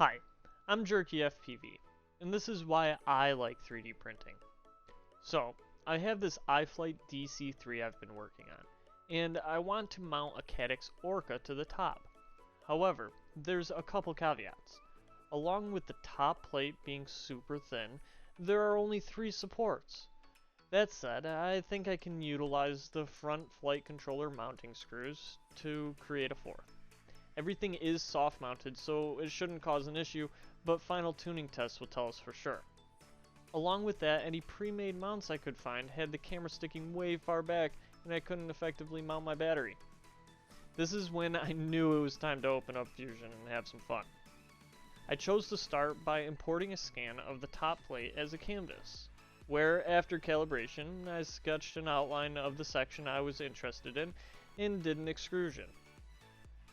Hi, I'm Jerky'5, and this is why I like 3D printing. So, I have this iFlight DC-3 I've been working on, and I want to mount a Caddx Orca to the top. However, there's a couple caveats. Along with the top plate being super thin, there are only 3 supports. That said, I think I can utilize the front flight controller mounting screws to create a 4th. Everything is soft mounted, so it shouldn't cause an issue, but final tuning tests will tell us for sure. Along with that, any pre-made mounts I could find had the camera sticking way far back, and I couldn't effectively mount my battery. This is when I knew it was time to open up Fusion and have some fun. I chose to start by importing a scan of the top plate as a canvas, where after calibration, I sketched an outline of the section I was interested in and did an extrusion.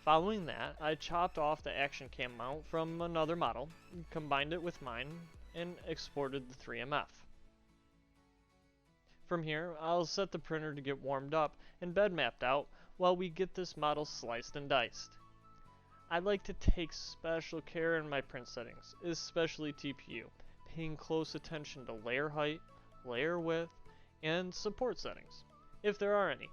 Following that, I chopped off the action cam mount from another model, combined it with mine, and exported the 3MF. From here, I'll set the printer to get warmed up and bed mapped out while we get this model sliced and diced. I like to take special care in my print settings, especially TPU, paying close attention to layer height, layer width, and support settings, if there are any.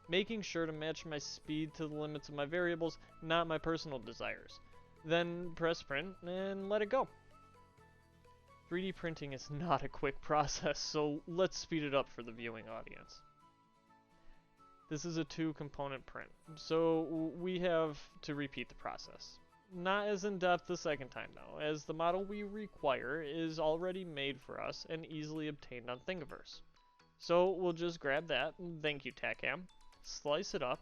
Making sure to match my speed to the limits of my variables, not my personal desires. Then press print and let it go. 3D printing is not a quick process, so let's speed it up for the viewing audience. This is a 2-component print, so we have to repeat the process. Not as in-depth the second time though, as the model we require is already made for us and easily obtained on Thingiverse. So we'll just grab that, thank you TACAM, slice it up,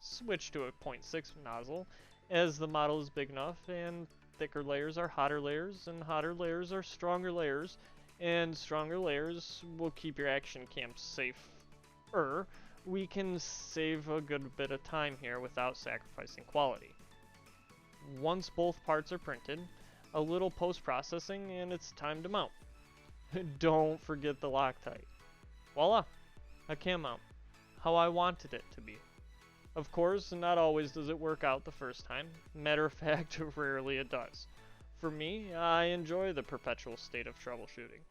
switch to a 0.6 nozzle, as the model is big enough, and thicker layers are hotter layers, and hotter layers are stronger layers, and stronger layers will keep your action cam safer. We can save a good bit of time here without sacrificing quality. Once both parts are printed, a little post-processing, and it's time to mount. Don't forget the Loctite. Voila! A cam mount. How I wanted it to be. Of course, not always does it work out the first time. Matter of fact, rarely it does. For me, I enjoy the perpetual state of troubleshooting.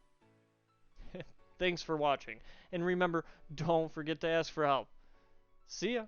Thanks for watching, and remember, don't forget to ask for help. See ya!